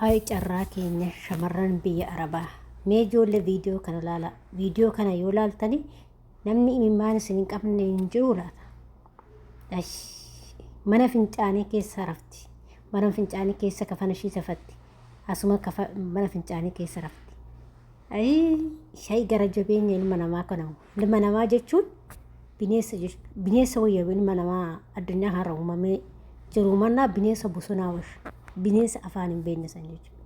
Ay carraa keenya shamarran biyya Arabaa. Mee ijoollee viidiyoo kana ilaala. Viidiyoo kana yoo ilaaltani namni imimmaan isin hin qabne hin jiru laata. Mana fincaanii keessa rafti. Mana fincaanii keessa kafana ishii safatti. Asuma mana fincaanii keessa rafti. Shay gara jabeenya ilma namaa kana. Ilma namaa jechuun bineensa wayyaa ilma namaa addunyaa har'a uumamee jiru mannaa bineensa bosonaa washa. Bineensa afaan hin beekne san jechuudha.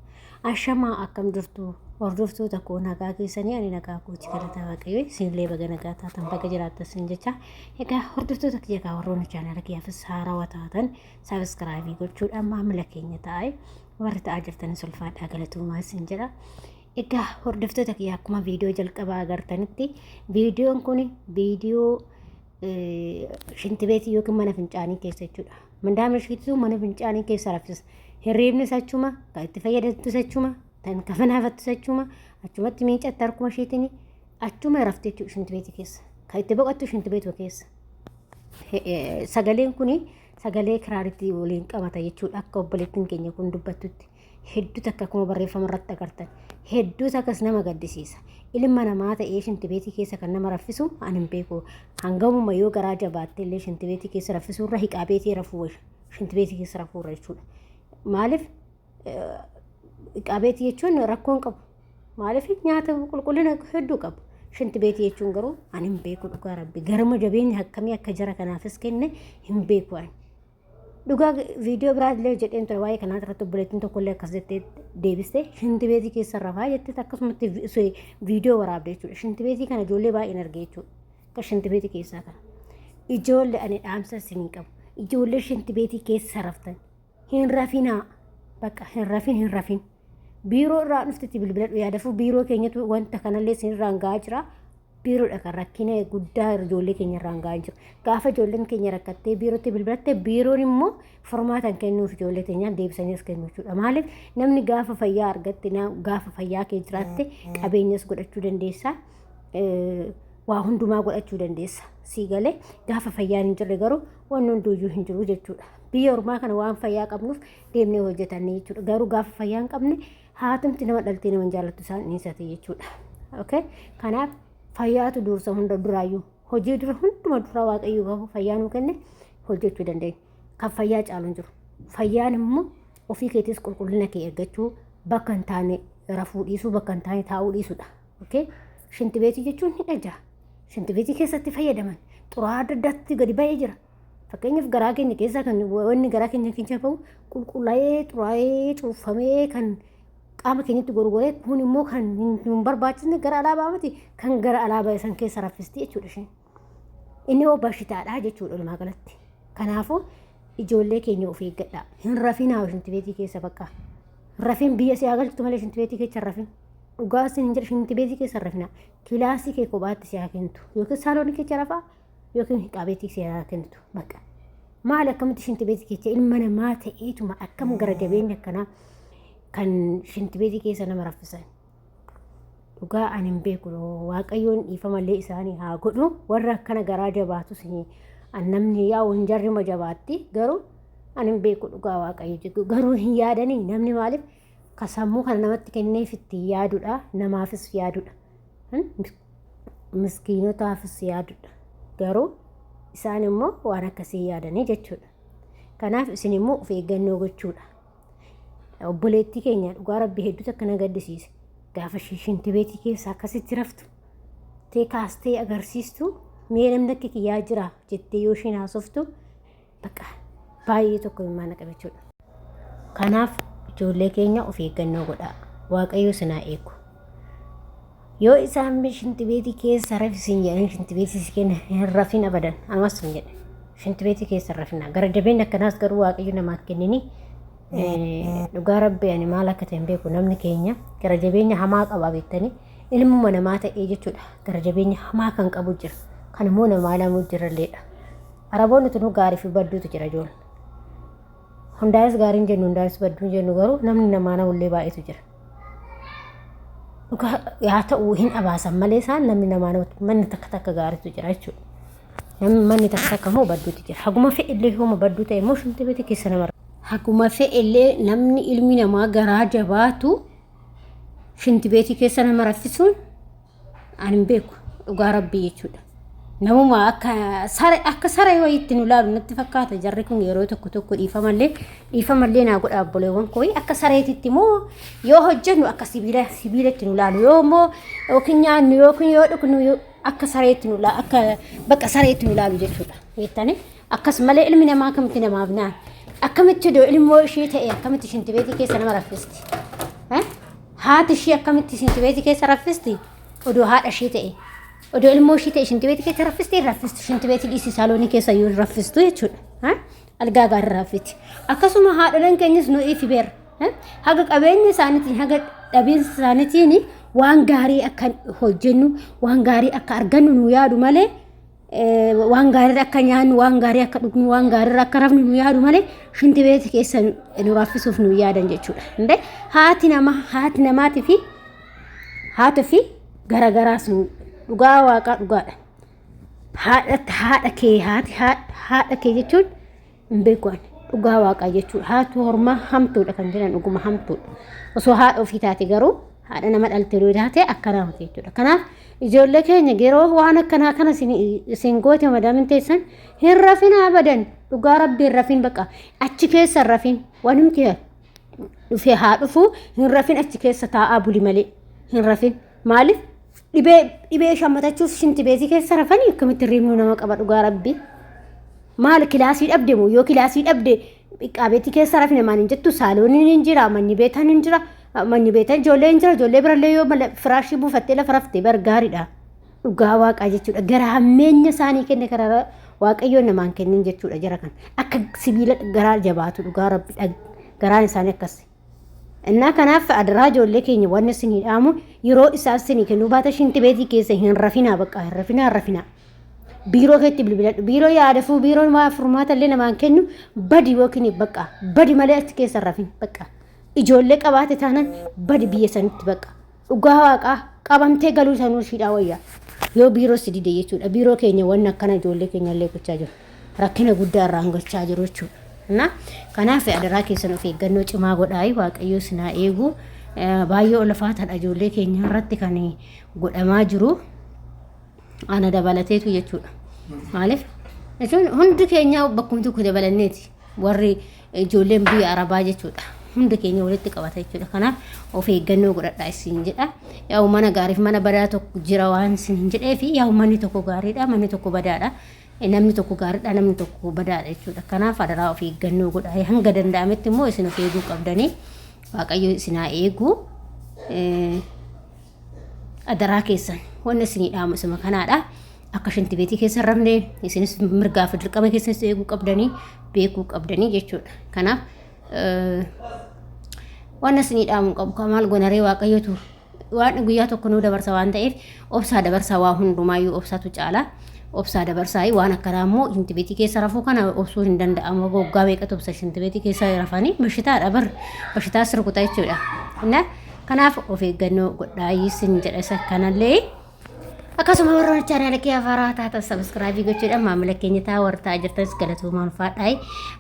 Ashamaa akkam jirtu hordoftoota koo nagaa keessanii ani nagaa kooti kadhataa waaqayyoo isinillee baga nagaa taatan baga jiraattan sin jecha. Egaa hordoftoota kiyya kaa warroonni chaanala kiyyaafis haarawaa taatan sabiskiraabii gochuudhaan maamila keenya taa'e warri ta'aa jirtanis ulfaadhaa galatoomaa sin jedha. Egaa hordoftoota kiyya akkuma viidiyoo jalqabaa agartanitti viidiyoon kun viidiyoo shinti beetii yookiin mana fincaanii keessa jechuudha. Mandaamni ishiitu mana fincaanii keessa rafsisa. Hirriibni sachuma, kan itti fayyadamtu sachuma, kan kafanaafatu sachuma, achumatti miiccatti harkuma ishiitiin achuma rafte jechuudha shinti beetii keessa. Kan itti boqottu shinti beetii keessa. Sagaleen kuni sagalee kiraaritti waliin qabata jechuudha akka obboleettiin keenya kun dubbattutti. Hedduu takka akkuma barreeffama irratti agartan. Hedduu takkas nama gaddisiisa. Ilma namaa ta'ee shinti beetii keessa kan nama raffisu ani hin beeku. Hangamuma yoo garaa jabaatte illee shinti beetii keessa raffisuu irra hiqaa beetii rafuu shinti beetii keessa rafuu irra jechuudha. Maaliif hiqaa beetii jechuun rakkoon qabu. Maaliif nyaata qulqullina hedduu qabu. Shinti beetii jechuun garuu ani hin beeku dhugaa rabbi. Garuma jabeenya akkamii akka jara kanaafis kenne hin beeku ani. Dhugaa viidiyoo biraallee jedheen ture waa'ee kanaa irratti obboleettiin tokkollee akkas jettee deebiste shinti beetii keessa rafaa jettee akkasumatti viidiyoo waraabde jechuudha. Shinti beetii kana ijoollee baay'een argee jechuudha. Akka shinti beetii keessaa kana. Ijoollee ani dhaamsa isin qabu. Ijoollee shinti beetii keessa raftan. Hin rafinaa. Bakka hin rafin. Biiroo irraa dhuftetti bilbiladhu yaadafu biiroo keenyatu wanta kanallee isin irraan gahaa jira. Biiroodha kan rakkina guddaa ijoollee keenya irraan gahaa jiru. Gaafa ijoolleen keenya rakkattee biirootti bilbilatte biiroon immoo formaatan kennuuf ijoollee keenyaan deebisanii as kennu jechuudha. Maaliif namni gaafa fayyaa argatte gaafa fayyaa kee jiraatte qabeenyas godhachuu dandeessa. Waa hundumaa godhachuu dandeessa. Siigalee gaafa fayyaan hin jirre garuu waan hunduuyyuu hin jiru jechuudha. Biyya ormaa kana waan fayyaa qabnuuf deemnee hojjetannee jechuudha. Garuu gaafa fayyaa hin qabne haatumti nama dhaltee nama hin jaallattu isaan dhiisate jechuudha. Okay? Kanaaf fayyaatu dursa hunda duraayyuu hojii dura hunduma dura waaqayyoo qabu fayyaa nuu kenne hojjechuu dandeenya. Kan fayyaa caalu hin jiru. Fayyaan immoo ofii keetis qulqullina kee eeggachuu bakka hin taane rafuu dhiisuu bakka hin taane taa'uu dhiisuudha. Okay? Shinti beetii jechuun ni dhajaa. Shinti beetii keessatti fayyadaman xuraa adda addaatti gadi ba'ee jira. Fakkeenyaaf garaa keenya keessaa kan wanni garaa keenya keessa ba'u qulqullaa'ee xuraa'ee cuuffamee kan qaama keenyatti gorgoree kun immoo kan hin barbaachisne gara alaabaa miti kan gara alaabaa san keessa raffisti jechuudha isheen. Inni hoo bashitaadha jechuudha walumaa galatti. Kanaafuu ijoollee keenya of eeggadhaa. Hin rafinaa shinti beetii keessa bakka. Rafin biyya si agalchitu malee shinti beetii keessa rafin. Dhugaa isin hin jedhu shinti beetii keessa rafinaa. Kilaasii kee kophaatti si haa kennitu yookiin saaloonii keessa rafaa yookiin hiqaa beetii si haa kennitu bakka. Maali akkamitti shinti beetii keessa ilma namaa ta'eetuma akkam gara jabeenya akkanaa kan shinti beetii keessa nama raffisan. Dhugaa ani hin beeku waaqayyoon dhiifamallee isaanii haa godhu warra akkana garaa jabaatu namni yaa'u hin jarrima jabaatti garuu ani hin beeku dhugaa waaqayyo garuu hin yaadanii namni maaliif kasammuu kana namatti kenneef itti yaadudha namaafis yaadudha. Miskiinotaafis yaadudha. Garuu isaan immoo waan akkasii yaadanii jechuudha. Kanaaf isin immoo of eeggannoo gochuudha. Obboleettii keenya dhugaa rabbi hedduu akka na gaddisiise. Gaafa shinti beetii keessa akkasitti raftu. Kaastee agarsiistu mee namni akka kiyyaa jira jettee yoo isheen haasoftu bakka baay'ee tokko himmaa na qabe jechuudha. Kanaaf ijoollee keenya of eeggannoo godhaa. Waaqayyo sinaa eegu. Yoo isaan shinti beetii keessa rafisiin jedhan shinti beetii keenya hin rafin abadan amas hin jedhe. Shinti beetii keessa rafina. Gara jabeenya akkanaas garuu waaqayyo namaaf kennini. Dhugaa rabbi ani maal akka ta'e hin beeku namni keenya gara jabeenya hamaa qaba beektanii ilmuma namaa ta'ee jechuudha. Gara jabeenya hamaa kan qabu jira. Kan immoo namaa lamuu jiralleedha. Araboonni tunu gaarii fi badduutu jira ijoollee. Hundaayis gaariin jennu hundaayis badduun jennu garuu namni namaa namullee baay'eetu jira. Dhugaa yaa ta'u hin abaasan malee isaan namni namaa namatti manni takka gaariitu jira jechuudha. Namni manni takka immoo badduutu jira. Haguma fe'illee hooma badduu ta'e immoo shinti beetii keessa nama Hakuma fe'ellee namni ilmi namaa garaa jabaatu shinti beetii keessa nama raffisuun ani hin beeku dhugaa rabbii jechuudha. Namuma akka saree wayiitti nu laalu natti fakkaata jarri kun yeroo tokko dhiifamallee naa godha obboleewwan koo akka sareetitti moo yoo hojjennu akka sibiilatti nu laalu yoo moo yookiin nyaannu yookiin yoo dhugnu akka sareetti nu laalu akka bakka sareetti nu laalu jechuudha. Jettanii akkas malee ilmi namaa akkamitti namaaf naan akkamitti doo ilmoo ishee ta'e akkamitti shinti beetii keessa nama raffisti. Haati ishee akkamitti shinti beetii keessa raffisti odoo haadha ishee ta'e. Odoo ilmoo ishee ta'e shinti beetii keessa raffisti shinti beetii dhiisii saaloonii keessa yoo raffistu jechuudha. Algaa gaarii raffiti. Akkasuma haadholeen keenyas nu ifi beera. Haga qabeenya isaaniitiin haga dhabiinsa isaaniitiin waan gaarii akka hojjennu waan gaarii akka argannu nu yaadu malee waan gaarii akka nyaannu waan gaarii akka dhugnu waan gaarii akka rafnu nu yaadu malee shinti beetii keessa nu raffisuuf nu yaadan jechuudha. Haati namaatii fi garagaraa sun dhugaa waaqaa dhugaadha. Haadha kee jechuun hin beeku dhugaa waaqaa jechuudha. Haati hormaa hamtuudha kan jedhan dhuguma hamtuudha. Osoo haadha ofii taate garuu haadha nama dhaltee yoo taate akkanaa hojii jechuudha. Kanaaf ijoollee keenya yeroo waan akkanaa kana isin goote madaamin teessan hin rafin abadan dhugaa rabbii hin rafin baqa achi keessa hin rafin wanumti dhufee haa dhufu hin rafin achi keessa taa'aa buli malee hin rafin maaliif dhibee shammatachuuf shinti beetii keessa rafanii akkamitti riimuu nama qaba dhugaa rabbii maal kilaasii dhabde moo yoo kilaasii dhabde qaabeetii keessa rafina maan hin jettu saalooniin hin jira manni beetan hin jira manni beetan ijoollee hin jira ijoollee birallee yoo firaashii buufattee lafa raftee bargaariidha dhugaa waaqaa jechuudha gara hammeenya isaanii kenne karaa waaqayyoon namaan kennin jechuudha jara kan akka sibiila garaa jabaatu dhugaa rabbii garaan isaanii akkasi. Innaa kanaaf adaraa ijoollee keenya waan isin hidhaamu yeroo isaan isin kennuu baata shinti beetii keessa hin rafinaa baqa hin rafinaa. Biiroo keetti bilbiladhu biiroo yaadafuu biiroo maa furmaata illee namaan kennu badi yookiin baqa badi malee achi keessa rafin baqa ijoollee qabaate taanaan badi biyya sanitti baqa dhugaa waaqaa qabamtee galuu sanuu shiidhaa wayyaa yoo biiroo si dide jechuudha biiroo keenya waan akkana ijoollee keenya illee gochaa jiru rakkina guddaa irraan gochaa jiru jechuudha. Kanaaf adaraa keessan of eeggannoo cimaa godhaayi waaqayyo sinaa eegu baay'ee olafaataadha ijoollee keenya irratti kan godhamaa jiru ana dabalateetu jechuudha. Maaliif jechuun hundi keenya bakkumti ku dabalanneeti warri ijoolleen biyya arabaa jechuudha hundi keenya walitti qabata jechuudha. Kanaaf of eeggannoo godhadhaa isin jedha yaa mana gaariif mana badaa tokko jira waan isin jedhee fi yaa manni tokko gaariidha manni tokko badaadha. Namni tokko gaariidha namni tokko badaadha jechuudha. Kanaaf adaraa of eeggannoo godhaa hanga danda'ametti immoo isin of eeguu qabdanii waaqayyo isinaa eegu adaraa keessan wanni isin hidhaamu isuma kanaadha. Akka shinti beetii keessa rafne isinis mirgaa fi dirqama keessan eeguu qabdanii beekuu qabdanii jechuudha. Kanaaf wanni isin hidhaamu qabu kamaal gonaree waaqayyotu waan guyyaa tokko nuu dabarsa waan ta'eef obsaa dabarsaa waa hundumaayyuu obsaatu caala. Obsaa dabarsaa waan akkanaa immoo shinti beetii keessa rafuu kana obsuu hin danda'amu waggaa meeqatu obsa shinti beetii keessa rafanii bashitaadha bashitaa sirkutaa jechuudha. Kanaaf of eeggannoo godhaa isin jedha isa kanallee akkasuma warroon chaanaala kee afaaraa taatan sabskraabii gochuudhaan maamila keenya ta'a wartaa jirtanis galatoomaan faadhaa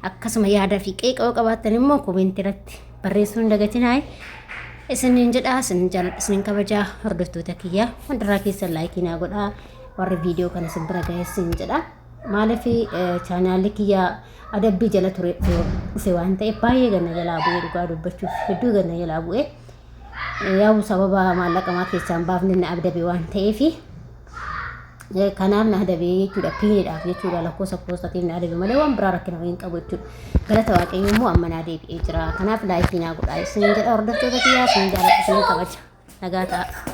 akkasuma yaada fi qeeqoo qabaattan immoo koomentii irratti barreessuu hin dagatinaa isiniin jedha isin kabajaa hordoftoota kiyyaa hundarraa keessan laayikii naa godhaa warri viidiyoo kana isin bira gaheessin jedha maaliif chaanaalli kiyyaa adabbii jala ture dhufe waan ta'eef baay'ee ganna jalaa bu'ee dhugaa dubbachuuf hedduu ganna jalaa bu'ee yaa'u sababa maallaqamaa keessaan baafne na adabe waan ta'eef kanaaf na adabee jechuudha piiniidhaaf jechuudha lakkoofsa poostaatiin na adabe malee waan biraa rakkina hin qabu jechuudha galata waaqayyoo immoo amma na deebi'ee jira kanaaf laayikii naa godhaa isin jedha hordoftoota kiyyaa isin jaalladha isin kabaja nagaa ta'a.